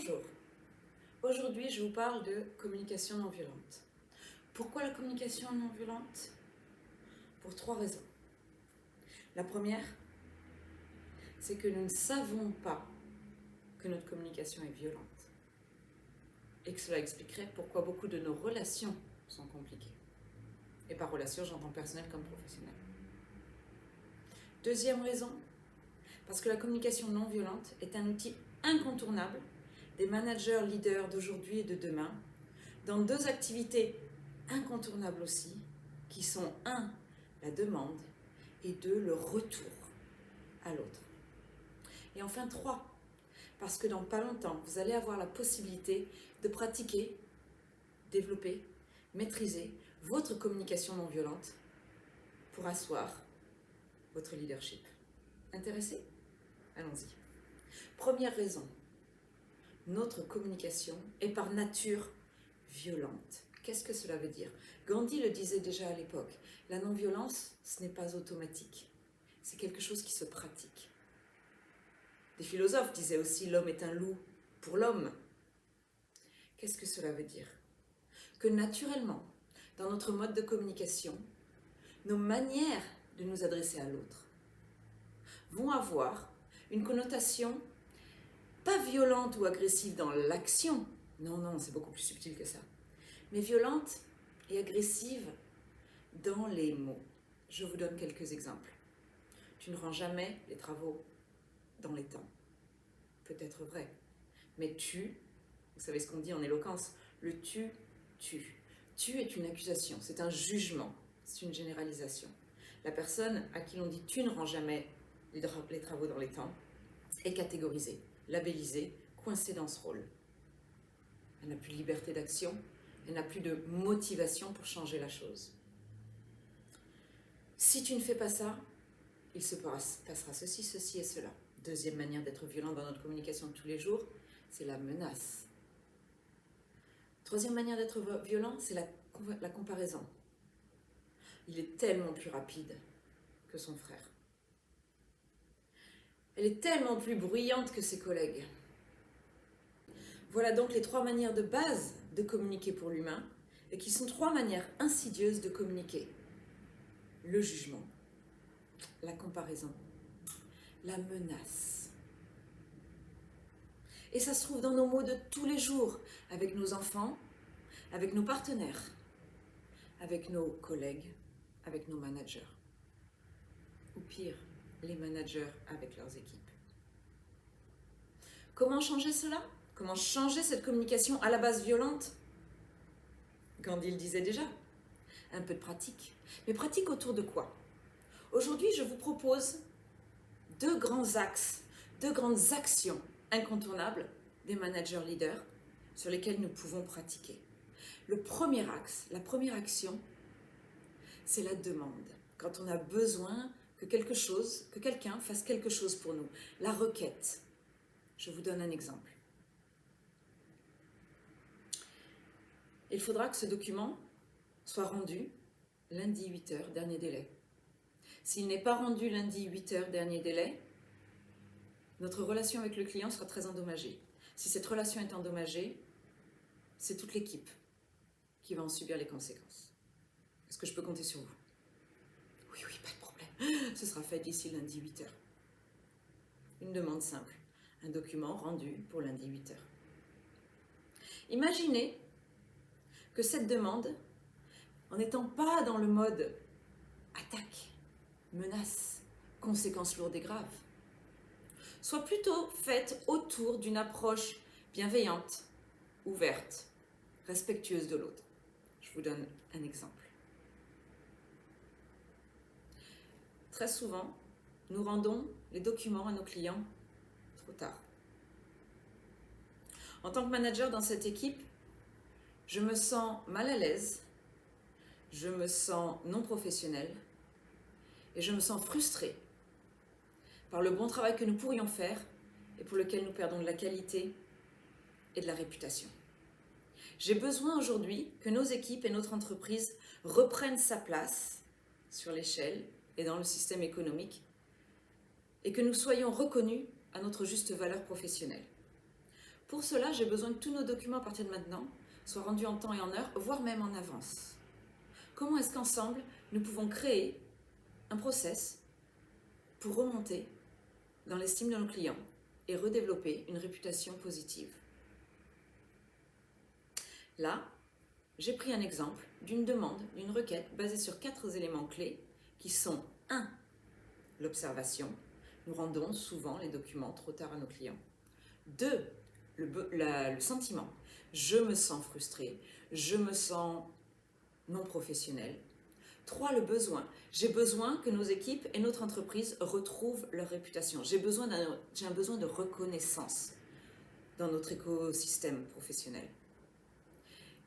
Bonjour, aujourd'hui je vous parle de communication non violente. Pourquoi la communication non violente? Pour 3 raisons. La première, c'est que nous ne savons pas que notre communication est violente. Et que cela expliquerait pourquoi beaucoup de nos relations sont compliquées. Et par relation, j'entends personnel comme professionnel. Deuxième raison, parce que la communication non violente est un outil incontournable des managers leaders d'aujourd'hui et de demain, dans 2 activités incontournables aussi, qui sont 1, la demande, et 2, le retour à l'autre. Et enfin 3, parce que dans pas longtemps, vous allez avoir la possibilité de pratiquer, développer, maîtriser votre communication non violente pour asseoir votre leadership. Intéressé? Allons-y. Première raison, notre communication est par nature violente. Qu'est-ce que cela veut dire? Gandhi le disait déjà à l'époque, la non-violence, ce n'est pas automatique, c'est quelque chose qui se pratique. Des philosophes disaient aussi l'homme est un loup pour l'homme. Qu'est-ce que cela veut dire? Que naturellement, dans notre mode de communication, nos manières de nous adresser à l'autre vont avoir une connotation pas violente ou agressive dans l'action, non, c'est beaucoup plus subtil que ça, mais violente et agressive dans les mots. Je vous donne quelques exemples. Tu ne rends jamais les travaux dans les temps. Peut-être vrai, mais tu, vous savez ce qu'on dit en éloquence, le tu. Tu est une accusation, c'est un jugement, c'est une généralisation. La personne à qui l'on dit tu ne rends jamais les travaux dans les temps est catégorisée, labellisée, coincée dans ce rôle. Elle n'a plus de liberté d'action, elle n'a plus de motivation pour changer la chose. Si tu ne fais pas ça, il se passera ceci, ceci et cela. Deuxième manière d'être violent dans notre communication de tous les jours, c'est la menace. Troisième manière d'être violent, c'est la comparaison. Il est tellement plus rapide que son frère. Elle est tellement plus bruyante que ses collègues. Voilà donc les 3 manières de base de communiquer pour l'humain, et qui sont 3 manières insidieuses de communiquer. Le jugement, la comparaison, la menace. Et ça se trouve dans nos mots de tous les jours, avec nos enfants, avec nos partenaires, avec nos collègues, avec nos managers. Ou pire, les managers avec leurs équipes. Comment changer cela? Comment changer cette communication à la base violente? Gandhi le disait déjà, un peu de pratique. Mais pratique autour de quoi? Aujourd'hui, je vous propose 2 grands axes, 2 grandes actions incontournables des managers leaders sur lesquelles nous pouvons pratiquer. Le premier axe, la première action, c'est la demande. Quand on a besoin que quelqu'un fasse quelque chose pour nous. La requête. Je vous donne un exemple. Il faudra que ce document soit rendu lundi 8h, dernier délai. S'il n'est pas rendu lundi 8h, dernier délai, notre relation avec le client sera très endommagée. Si cette relation est endommagée, c'est toute l'équipe qui va en subir les conséquences. Est-ce que je peux compter sur vous? Oui, pas de problème. Ce sera fait d'ici lundi 8h. Une demande simple. Un document rendu pour lundi 8h. Imaginez que cette demande, en n'étant pas dans le mode attaque, menace, conséquences lourdes et graves, soit plutôt faite autour d'une approche bienveillante, ouverte, respectueuse de l'autre. Je vous donne un exemple. Très souvent, nous rendons les documents à nos clients trop tard. En tant que manager dans cette équipe, je me sens mal à l'aise, je me sens non professionnelle et je me sens frustrée par le bon travail que nous pourrions faire et pour lequel nous perdons de la qualité et de la réputation. J'ai besoin aujourd'hui que nos équipes et notre entreprise reprennent sa place sur l'échelle et dans le système économique et que nous soyons reconnus à notre juste valeur professionnelle. Pour cela, j'ai besoin que tous nos documents à partir de maintenant soient rendus en temps et en heure, voire même en avance. Comment est-ce qu'ensemble, nous pouvons créer un process pour remonter dans l'estime de nos clients et redévelopper une réputation positive? Là, j'ai pris un exemple d'une demande, d'une requête basée sur 4 éléments clés qui sont 1. L'observation. Nous rendons souvent les documents trop tard à nos clients. 2. Le sentiment. Je me sens frustré, je me sens non professionnel. 3. Le besoin. J'ai besoin que nos équipes et notre entreprise retrouvent leur réputation. J'ai un besoin de reconnaissance dans notre écosystème professionnel.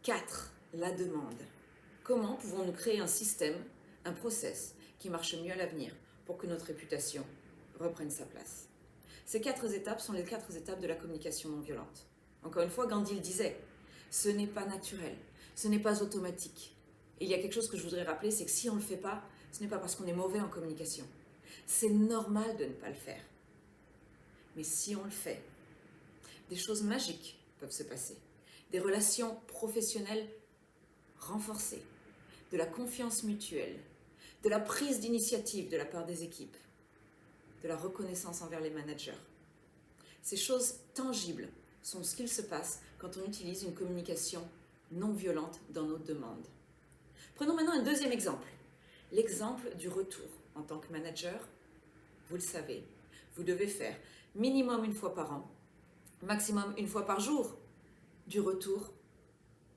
4. La demande. Comment pouvons-nous créer un système, un process qui marche mieux à l'avenir pour que notre réputation reprenne sa place? Ces 4 étapes sont les 4 étapes de la communication non violente. Encore une fois, Gandhi le disait, ce n'est pas naturel, ce n'est pas automatique. Et il y a quelque chose que je voudrais rappeler, c'est que si on ne le fait pas, ce n'est pas parce qu'on est mauvais en communication. C'est normal de ne pas le faire. Mais si on le fait, des choses magiques peuvent se passer. Des relations professionnelles renforcées, de la confiance mutuelle, de la prise d'initiative de la part des équipes, de la reconnaissance envers les managers. Ces choses tangibles sont ce qu'il se passe quand on utilise une communication non violente dans nos demandes. Prenons maintenant un deuxième exemple, l'exemple du retour. En tant que manager, vous le savez, vous devez faire minimum 1 fois par an, maximum 1 fois par jour, du retour,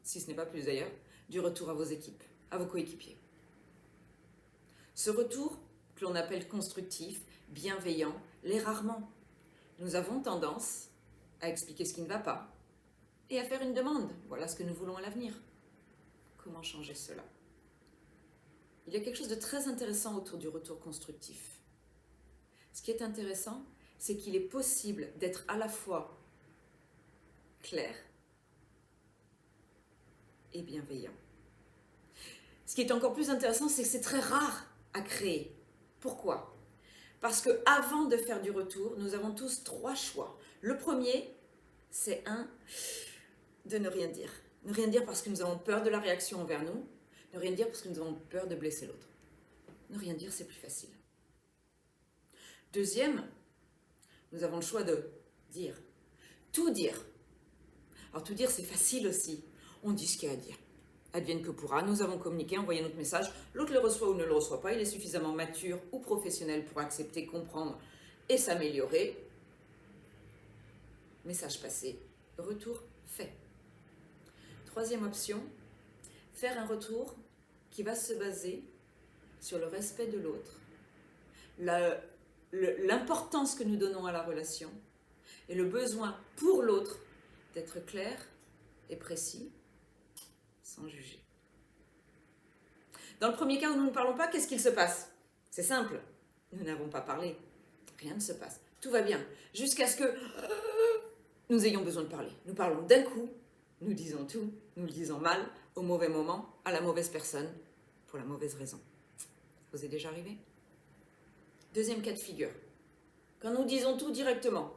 si ce n'est pas plus d'ailleurs, du retour à vos équipes, à vos coéquipiers. Ce retour, que l'on appelle constructif, bienveillant, l'est rarement. Nous avons tendance à expliquer ce qui ne va pas et à faire une demande. Voilà ce que nous voulons à l'avenir. Comment changer cela? Il y a quelque chose de très intéressant autour du retour constructif. Ce qui est intéressant, c'est qu'il est possible d'être à la fois clair et bienveillant. Ce qui est encore plus intéressant, c'est que c'est très rare à créer. Pourquoi? Parce qu'avant de faire du retour, nous avons tous 3 choix. Le premier, c'est de ne rien dire. Ne rien dire parce que nous avons peur de la réaction envers nous. Ne rien dire parce que nous avons peur de blesser l'autre. Ne rien dire, c'est plus facile. Deuxième, nous avons le choix de dire. Tout dire. Alors tout dire, c'est facile aussi. On dit ce qu'il y a à dire. Advienne que pourra, nous avons communiqué, envoyé notre message, l'autre le reçoit ou ne le reçoit pas, il est suffisamment mature ou professionnel pour accepter, comprendre et s'améliorer. Message passé, retour fait. Troisième option, faire un retour qui va se baser sur le respect de l'autre, l'importance que nous donnons à la relation et le besoin pour l'autre d'être clair et précis, sans juger. Dans le premier cas où nous ne parlons pas, qu'est-ce qu'il se passe? C'est simple, nous n'avons pas parlé, rien ne se passe, tout va bien, jusqu'à ce que nous ayons besoin de parler. Nous parlons d'un coup, nous disons tout, nous le disons mal, au mauvais moment, à la mauvaise personne, pour la mauvaise raison. Ça vous est déjà arrivé? Deuxième cas de figure, quand nous disons tout directement,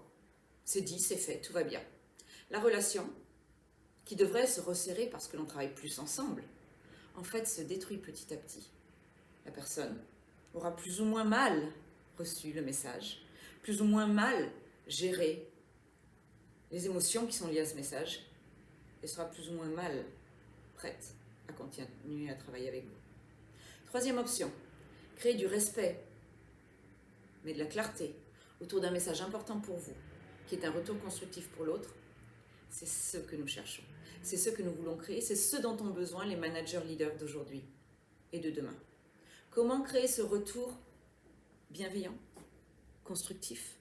c'est dit, c'est fait, tout va bien. La relation, qui devrait se resserrer parce que l'on travaille plus ensemble, en fait se détruit petit à petit. La personne aura plus ou moins mal reçu le message, plus ou moins mal géré les émotions qui sont liées à ce message, et sera plus ou moins mal prête à continuer à travailler avec vous. Troisième option, créer du respect, mais de la clarté, autour d'un message important pour vous, qui est un retour constructif pour l'autre. C'est ce que nous cherchons, c'est ce que nous voulons créer, c'est ce dont ont besoin les managers leaders d'aujourd'hui et de demain. Comment créer ce retour bienveillant, constructif,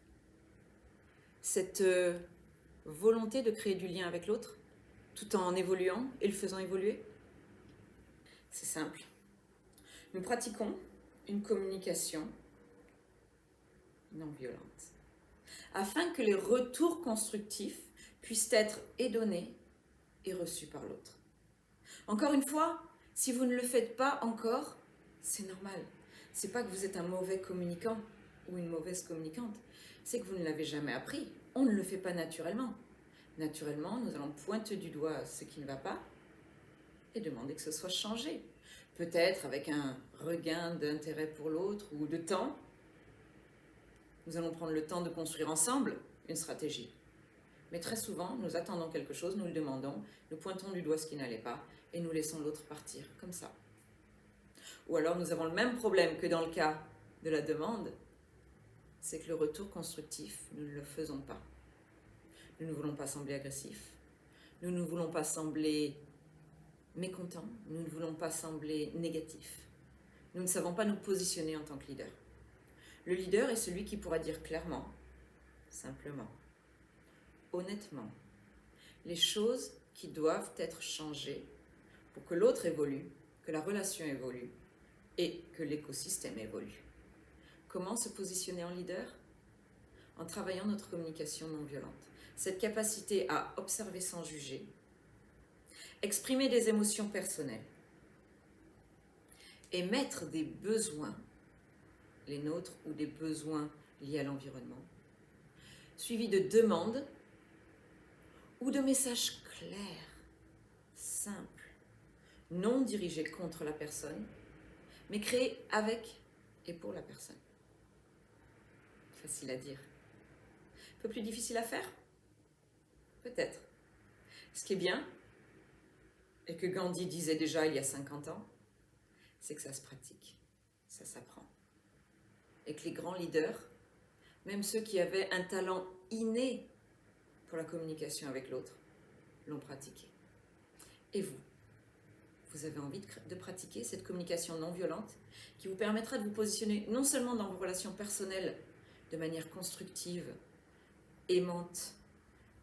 cette volonté de créer du lien avec l'autre, tout en évoluant et le faisant évoluer? C'est simple. Nous pratiquons une communication non violente, afin que les retours constructifs puissent être et donnés et reçus par l'autre. Encore une fois, si vous ne le faites pas encore, c'est normal. C'est pas que vous êtes un mauvais communicant ou une mauvaise communicante, c'est que vous ne l'avez jamais appris. On ne le fait pas naturellement. Naturellement, nous allons pointer du doigt ce qui ne va pas et demander que ce soit changé. Peut-être avec un regain d'intérêt pour l'autre ou de temps. Nous allons prendre le temps de construire ensemble une stratégie. Mais très souvent, nous attendons quelque chose, nous le demandons, nous pointons du doigt ce qui n'allait pas et nous laissons l'autre partir comme ça. Ou alors nous avons le même problème que dans le cas de la demande, c'est que le retour constructif, nous ne le faisons pas. Nous ne voulons pas sembler agressifs, nous ne voulons pas sembler mécontents, nous ne voulons pas sembler négatifs. Nous ne savons pas nous positionner en tant que leader. Le leader est celui qui pourra dire clairement, simplement, honnêtement, les choses qui doivent être changées pour que l'autre évolue, que la relation évolue et que l'écosystème évolue. Comment se positionner en leader? En travaillant notre communication non violente. Cette capacité à observer sans juger, exprimer des émotions personnelles, émettre des besoins, les nôtres ou des besoins liés à l'environnement, suivis de demandes ou de messages clairs, simples, non dirigés contre la personne, mais créés avec et pour la personne. Facile à dire. Un peu plus difficile à faire? Peut-être. Ce qui est bien, et que Gandhi disait déjà il y a 50 ans, c'est que ça se pratique, ça s'apprend. Et que les grands leaders, même ceux qui avaient un talent inné pour la communication avec l'autre, l'ont pratiqué. Et vous? Vous avez envie de pratiquer cette communication non violente qui vous permettra de vous positionner non seulement dans vos relations personnelles de manière constructive, aimante,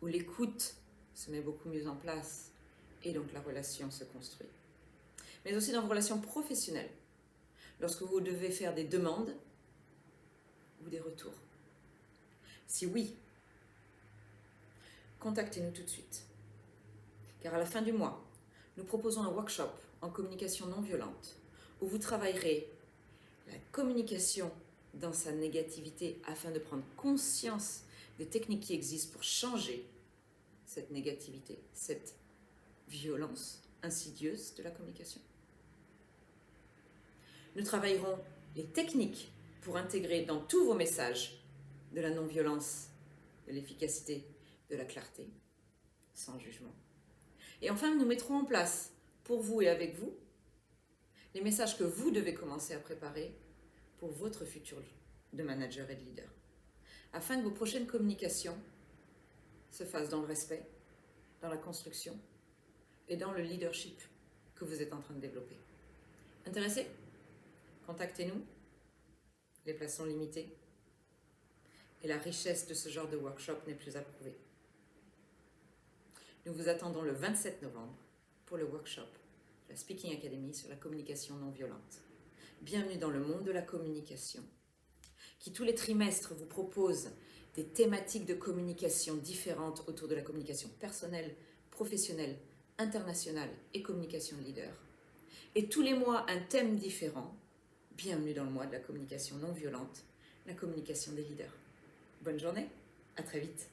où l'écoute se met beaucoup mieux en place et donc la relation se construit, mais aussi dans vos relations professionnelles, lorsque vous devez faire des demandes ou des retours. Si oui, contactez-nous tout de suite, car à la fin du mois, nous proposons un workshop en communication non violente où vous travaillerez la communication dans sa négativité afin de prendre conscience des techniques qui existent pour changer cette négativité, cette violence insidieuse de la communication. Nous travaillerons les techniques pour intégrer dans tous vos messages de la non-violence, de l'efficacité, de la clarté, sans jugement. Et enfin, nous mettrons en place, pour vous et avec vous, les messages que vous devez commencer à préparer pour votre futur de manager et de leader, afin que vos prochaines communications se fassent dans le respect, dans la construction et dans le leadership que vous êtes en train de développer. Intéressé? Contactez-nous, les places sont limitées et la richesse de ce genre de workshop n'est plus à prouver. Nous vous attendons le 27 novembre pour le workshop de la Speaking Academy sur la communication non violente. Bienvenue dans le monde de la communication, qui tous les trimestres vous propose des thématiques de communication différentes autour de la communication personnelle, professionnelle, internationale et communication de leader. Et tous les mois, un thème différent. Bienvenue dans le mois de la communication non violente, la communication des leaders. Bonne journée, à très vite.